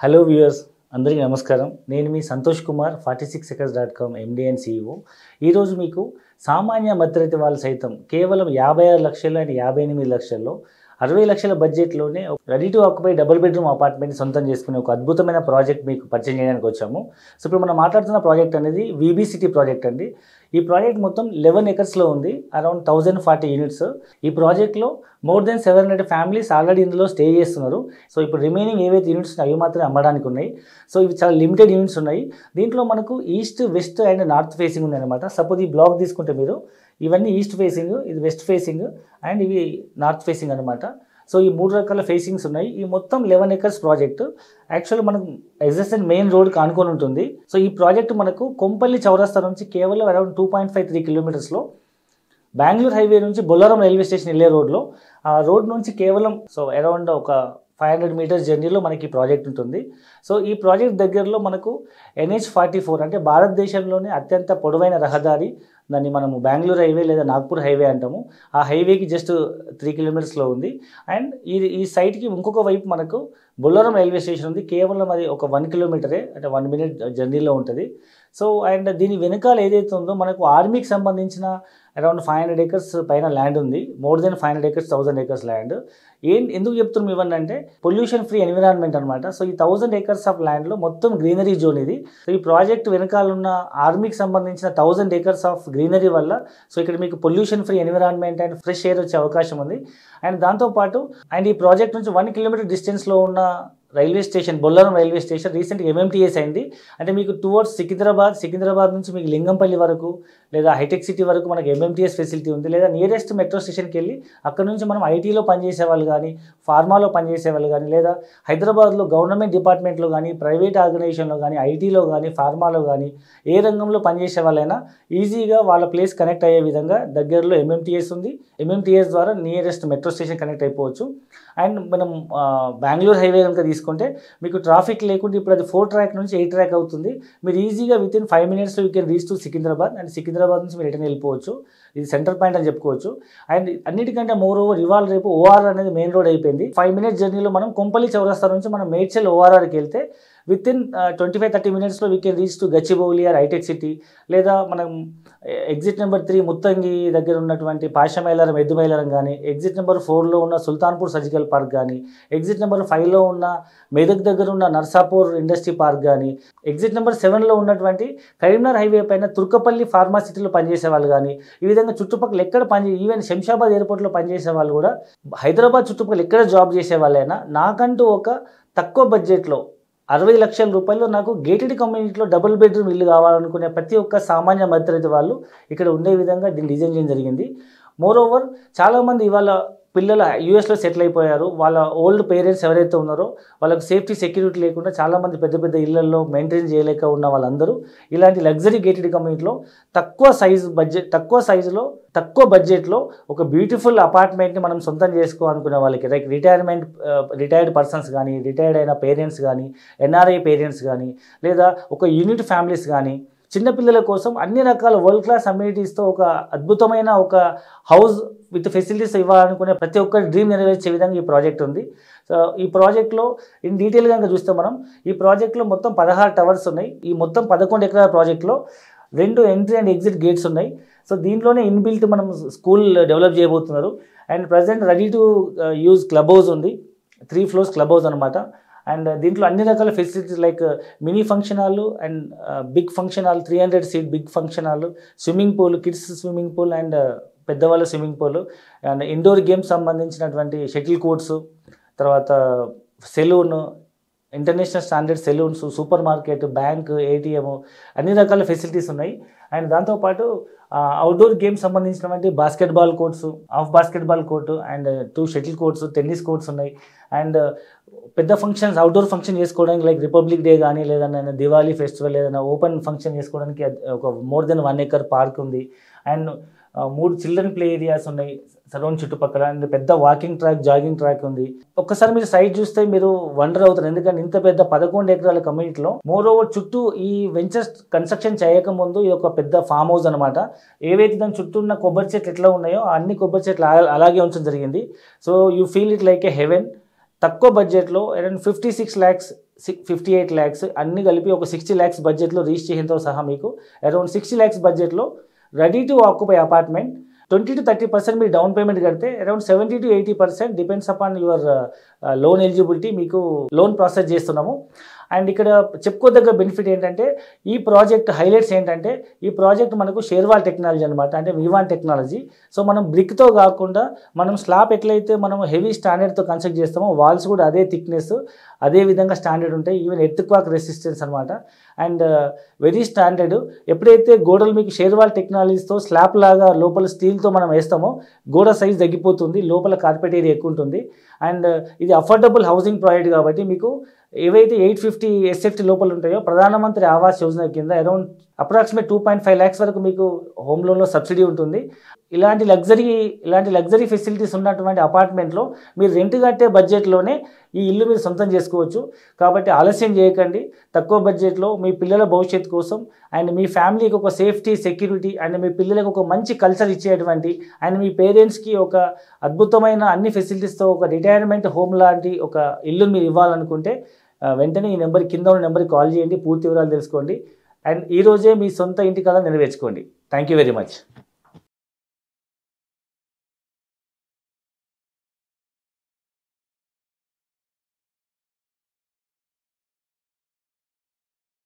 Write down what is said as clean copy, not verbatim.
Hello viewers, అందరికీ నమస్కారం. నేను మీ Santosh Kumar 46acres.com MD and CEO. ఈరోజు మీకు సామాన్య మధ్యతరగతి వాళ్ళు సైతం కేవలం 56 లక్షలు అండ్ 58 లక్షల్లో 60 లక్షల బడ్జెట్లోనే ready to occupy double bedroom apartment సొంతం చేసుకునే ఒక అద్భుతమైన ప్రాజెక్ట్ మీకు పరిచయం చేయడానికి వచ్చాము. సో ఇప్పుడు మనం మాట్లాడుతున్న ప్రాజెక్ట్ అనేది వీబీ సిటీ ప్రాజెక్ట్ అండి. ఈ ప్రాజెక్ట్ మొత్తం 11 ఎకర్స్లో ఉంది, అరౌండ్ 1040 యూనిట్స్. ఈ ప్రాజెక్ట్లో మోర్ దెన్ 700 ఫ్యామిలీస్ ఆల్రెడీ ఇందులో స్టే చేస్తున్నారు. సో ఇప్పుడు రిమైనింగ్ ఏవైతే యూనిట్స్ అవి మాత్రమే అమ్మడానికి ఉన్నాయి. సో ఇవి చాలా లిమిటెడ్ యూనిట్స్ ఉన్నాయి. దీంట్లో మనకు east, west and north facing ఉంది అనమాట. సపోజ్ ఈ బ్లాక్ తీసుకుంటే మీరు ఇవన్నీ ఈస్ట్ ఫేసింగ్, ఇది వెస్ట్ ఫేసింగ్ అండ్ ఇవి నార్త్ ఫేసింగ్ అనమాట. సో ఈ 3 రకాల ఫేసింగ్స్ ఉన్నాయి. ఈ మొత్తం 11 ఎకర్స్ ప్రాజెక్ట్ యాక్చువల్గా మనకు ఎగ్జిస్టెంట్ మెయిన్ రోడ్కి ఆనుకొని ఉంటుంది. సో ఈ ప్రాజెక్ట్ మనకు కొంపల్లి చౌరస్తా నుంచి కేవలం అరౌండ్ 2.53 కిలోమీటర్స్లో, బెంగళూరు హైవే నుంచి బొల్లారం రైల్వే స్టేషన్ వెళ్ళే రోడ్లో, ఆ రోడ్ నుంచి కేవలం అరౌండ్ ఒక 500 మీటర్స్ జర్నీలో మనకి ఈ ప్రాజెక్ట్ ఉంటుంది. సో ఈ ప్రాజెక్ట్ దగ్గరలో మనకు NH44 అంటే భారతదేశంలోనే అత్యంత పొడవైన రహదారి, దాన్ని మనము బెంగళూరు హైవే లేదా నాగ్పూర్ హైవే అంటాము. ఆ హైవేకి జస్ట్ 3 కిలోమీటర్స్లో ఉంది. అండ్ ఈ సైట్కి ఇంకొక వైపు మనకు బొల్లారం రైల్వే స్టేషన్ ఉంది. కేవలం అది ఒక 1 కిలోమీటరే, అంటే 1 మినిట్ జర్నీలో ఉంటుంది. సో అండ్ దీని వెనకాల ఏదైతే ఉందో మనకు ఆర్మీకి సంబంధించిన అరౌండ్ 500 ఎకర్స్ పైన ల్యాండ్ ఉంది. More than 500 acres, 1000 acres land. ఎందుకు చెప్తున్నాం ఇవన్నీ అంటే పొల్యూషన్ ఫ్రీ ఎన్విరాన్మెంట్ అనమాట. సో ఈ 1000 ఎకర్స్ ఆఫ్ ల్యాండ్లో మొత్తం గ్రీనరీ జోన్ ఇది. సో ఈ ప్రాజెక్ట్ వెనకాల ఉన్న ఆర్మీకి సంబంధించిన 1000 ఎకర్స్ ఆఫ్ గ్రీనరీ వల్ల సో ఇక్కడ మీకు pollution free environment and fresh air వచ్చే అవకాశం ఉంది. అండ్ దాంతోపాటు అండ్ ఈ ప్రాజెక్ట్ నుంచి 1 కిలోమీటర్ డిస్టెన్స్లో ఉన్న railway station, Bollaram railway station రీసెంట్గా MMTS అయింది. అంటే మీకు టువర్డ్స్ సికింద్రాబాద్ నుంచి మీకు లింగంపల్లి వరకు లేదా హైటెక్ సిటీ వరకు మనకి MMTS ఫెసిలిటీ ఉంది. లేదా నియరెస్ట్ మెట్రో స్టేషన్కి వెళ్ళి అక్కడ నుంచి మనం ఐటీలో పనిచేసే వాళ్ళు కానీ, ఫార్మాలో పనిచేసే వాళ్ళు కానీ, లేదా హైదరాబాద్లో గవర్నమెంట్ డిపార్ట్మెంట్లో కానీ, ప్రైవేట్ ఆర్గనైజేషన్లో కానీ, ఐటీలో కానీ, ఫార్మాలో కానీ ఏ రంగంలో పనిచేసే వాళ్ళైనా ఈజీగా వాళ్ళ ప్లేస్ కనెక్ట్ అయ్యే విధంగా దగ్గరలో MMTS ఉంది. MMTS ద్వారా నియరెస్ట్ మెట్రో స్టేషన్ కనెక్ట్ అయిపోవచ్చు. అండ్ మనం బెంగళూరు హైవే కనుక తీసుకుంటే మీకు ట్రాఫిక్ లేకుండా ఇప్పుడు అది 4 ట్రాక్ నుంచి 8 ట్రాక్ అవుతుంది. మీరు ఈజీగా వితిన్ 5 మినిట్స్లో you can reach to Secunderabad. And Secunderabad నుంచి మీరు రిటర్న్ వెళ్ళిపోవచ్చు. ఇది సెంటర్ పాయింట్ అని చెప్పుకోవచ్చు. అండ్ అన్నిటికంటే మోర్ ఓవర్ ఇవాళ రేపు ORR అనేది మెయిన్ రోడ్ అయిపోయింది. 5 మినిట్స్ జర్నీలో మనం కొంపల్లి చౌరస్తా నుంచి మనం మేడ్చల్ ORRకి వెళ్తే వితిన్ 25-30 మినిట్స్లో we can reach to Gachibowli or హైటెక్ సిటీ. లేదా మనం ఎగ్జిట్ నెంబర్ 3 ముత్తంగి దగ్గర ఉన్నటువంటి పాషమైలారం, ఎద్దుమైలారం కానీ, ఎగ్జిట్ నెంబర్ 4లో ఉన్న సుల్తాన్పూర్ సర్జికల్ పార్క్ కానీ, ఎగ్జిట్ నెంబర్ 5లో ఉన్న మెదక్ దగ్గర ఉన్న నర్సాపూర్ ఇండస్ట్రీ పార్క్ కానీ, ఎగ్జిట్ నెంబర్ 7లో ఉన్నటువంటి కరీంనగర్ హైవే పైన తుర్కపల్లి ఫార్మాసిటీలో పనిచేసే వాళ్ళు కానీ, ఈ విధంగా చుట్టుపక్కల ఎక్కడ ఈవెన్ శంషాబాద్ ఎయిర్పోర్ట్లో పనిచేసే వాళ్ళు కూడా, హైదరాబాద్ చుట్టుపక్కల ఎక్కడ జాబ్ చేసే వాళ్ళైనా నాకంటూ ఒక తక్కువ బడ్జెట్లో 60 లక్షల రూపాయలు నాకు గేటెడ్ కమ్యూనిటీలో డబుల్ బెడ్రూమ్ ఇల్లు కావాలనుకునే ప్రతి ఒక్క సామాన్య మధ్యతరగతి వాళ్ళు ఇక్కడ ఉండే విధంగా దీన్ని డిజైన్ చేయడం జరిగింది. మోర్ ఓవర్ చాలామంది ఇవాళ పిల్లలు యూఎస్లో సెటిల్ అయిపోయారు. వాళ్ళ ఓల్డ్ పేరెంట్స్ ఎవరైతే ఉన్నారో వాళ్ళకి సేఫ్టీ, సెక్యూరిటీ లేకుండా చాలామంది పెద్ద పెద్ద ఇళ్లలో మెయింటైన్ చేయలేక ఉన్న వాళ్ళందరూ ఇలాంటి లగ్జరీ గేటెడ్ కమ్యూనిటీలో తక్కువ సైజులో తక్కువ బడ్జెట్లో ఒక బ్యూటిఫుల్ అపార్ట్మెంట్ని మనం సొంతం చేసుకోవాలనుకునే వాళ్ళకి, లైక్ రిటైర్డ్ పర్సన్స్ కానీ, రిటైర్డ్ అయిన పేరెంట్స్ కానీ, NRI పేరెంట్స్ కానీ, లేదా ఒక యూనిట్ ఫ్యామిలీస్ కానీ, చిన్నపిల్లల కోసం అన్ని రకాల వరల్డ్ క్లాస్ అమ్యూనిటీస్తో ఒక అద్భుతమైన ఒక హౌస్ విత్ ఫెసిలిటీస్ ఇవ్వాలనుకునే ప్రతి ఒక్కరి డ్రీమ్ నెరవేర్చే విధంగా ఈ ప్రాజెక్ట్ ఉంది. సో ఈ ప్రాజెక్ట్లో ఇన్ డీటెయిల్గా కనుక చూస్తే మనం ఈ ప్రాజెక్ట్లో మొత్తం 16 టవర్స్ ఉన్నాయి. ఈ మొత్తం 11 ఎకరాల ప్రాజెక్ట్లో 2 ఎంట్రీ అండ్ ఎగ్జిట్ గేట్స్ ఉన్నాయి. సో దీంట్లోనే ఇన్బిల్ట్ మనం స్కూల్ డెవలప్ చేయబోతున్నారు. And present ready to use club house ఉంది, 3 ఫ్లోర్స్ క్లబ్ హౌస్ అనమాట. అండ్ దీంట్లో అన్ని రకాల facilities like mini function hall and big function hall, 300 seat big function hall, swimming pool, kids swimming pool and పెద్దవాళ్ళ swimming pool, and indoor games సంబంధించినటువంటి shuttle courts, తర్వాత salon, international standard salons, supermarket, bank, ATM, అన్ని రకాల facilities ఉన్నాయి. And దాంతోపాటు outdoor games సంబంధించినటువంటి basketball courts, of basketball court and 2 shuttle courts, tennis courts ఉన్నాయి. And పెద్ద ఫంక్షన్స్, అవుట్డోర్ ఫంక్షన్ చేసుకోవడానికి లైక్ రిపబ్లిక్ డే కానీ, లేదన్నా దివాళీ ఫెస్టివల్, ఏదైనా ఓపెన్ ఫంక్షన్ చేసుకోవడానికి ఒక మోర్ దెన్ 1 ఎకర్ పార్క్ ఉంది. అండ్ 3 చిల్డ్రన్ ప్లే ఏరియాస్ ఉన్నాయి సరౌండ్ చుట్టుపక్కల. అండ్ పెద్ద వాకింగ్ ట్రాక్, జాగింగ్ ట్రాక్ ఉంది. ఒక్కసారి మీరు సైట్ చూస్తే మీరు వండర్ అవుతారు. ఎందుకంటే ఇంత పెద్ద 11 ఎకరాల కమ్యూనిటీలో మోర్ ఓవర్ చుట్టూ ఈ వెంచర్స్ కన్స్ట్రక్షన్ చేయకముందు ఇది ఒక పెద్ద ఫామ్ హౌస్ అనమాట. ఏవైతే దాని చుట్టూ ఉన్న కొబ్బరి చెట్లు ఎట్లా ఉన్నాయో అన్ని కొబ్బరి చెట్లు అలాగే ఉంచడం జరిగింది. So you feel it like a heaven. తక్కువ బడ్జెట్లో అరౌండ్ 56 lakhs 58 lakhs అన్ని కలిపి ఒక 60 lakhs బడ్జెట్లో రిజిస్ట్రేషన్తో సహా మీకు అరౌండ్ 60 lakhs బడ్జెట్లో ready to occupy apartment 20 to 30% మీరు డౌన్ పేమెంట్ కడితే around 70 to 80% depends upon your loan eligibility మీకు లోన్ ప్రాసెస్ చేస్తున్నాము. అండ్ ఇక్కడ చెప్పుకోదగ్గ బెనిఫిట్ ఏంటంటే ఈ ప్రాజెక్ట్ హైలైట్స్ ఏంటంటే ఈ ప్రాజెక్ట్ మనకు షేర్వాల్ టెక్నాలజీ అనమాట, అంటే వివాన్ టెక్నాలజీ. సో మనం బ్రిక్తో కాకుండా మనం స్లాబ్ ఎట్లయితే మనం హెవీ స్టాండర్డ్తో కన్స్ట్రక్ట్ చేస్తామో వాల్స్ కూడా అదే థిక్నెస్ అదే విధంగా స్టాండర్డ్ ఉంటాయి. ఈవెన్ ఎర్త్క్వాక్ రెసిస్టెన్స్ అనమాట. And very standard. ఎప్పుడైతే గోడలు మీకు షేర్వాల్ టెక్నాలజీతో స్లాబ్ లాగా లోపల స్టీల్తో మనం వేస్తామో గోడ సైజ్ తగ్గిపోతుంది, లోపల కార్పెట్ ఏరియా ఎక్కువ ఉంటుంది. అండ్ ఇది అఫోర్డబుల్ హౌసింగ్ ప్రాజెక్ట్ కాబట్టి మీకు ఏవైతే 850 SFT లోపల ఉంటాయో ప్రధానమంత్రి ఆవాస్ యోజన కింద అరౌండ్ అప్రాక్సిమేట్ 2.5 lakhs వరకు మీకు హోమ్ లోన్లో సబ్సిడీ ఉంటుంది. ఇలాంటి లగ్జరీ ఫెసిలిటీస్ ఉన్నటువంటి అపార్ట్మెంట్లో మీరు రెంట్ కట్టే బడ్జెట్లోనే ఈ ఇల్లు మీరు సొంతం చేసుకోవచ్చు. కాబట్టి ఆలస్యం చేయకండి. తక్కువ బడ్జెట్లో మీ పిల్లల భవిష్యత్తు కోసం అండ్ మీ ఫ్యామిలీకి ఒక సేఫ్టీ సెక్యూరిటీ అండ్ మీ పిల్లలకు ఒక మంచి కల్చర్ ఇచ్చేటువంటి అండ్ మీ పేరెంట్స్కి ఒక అద్భుతమైన అన్ని ఫెసిలిటీస్తో ఒక రిటైర్మెంట్ హోమ్ లాంటి ఒక ఇల్లు మీరు ఇవ్వాలనుకుంటే వెంటనే ఈ నెంబర్ కింద ఉన్న నెంబర్కి కాల్ చేయండి, పూర్తి వివరాలు తెలుసుకోండి అండ్ ఈరోజే మీ సొంత ఇంటి కథ నెరవేర్చుకోండి. Thank you very much.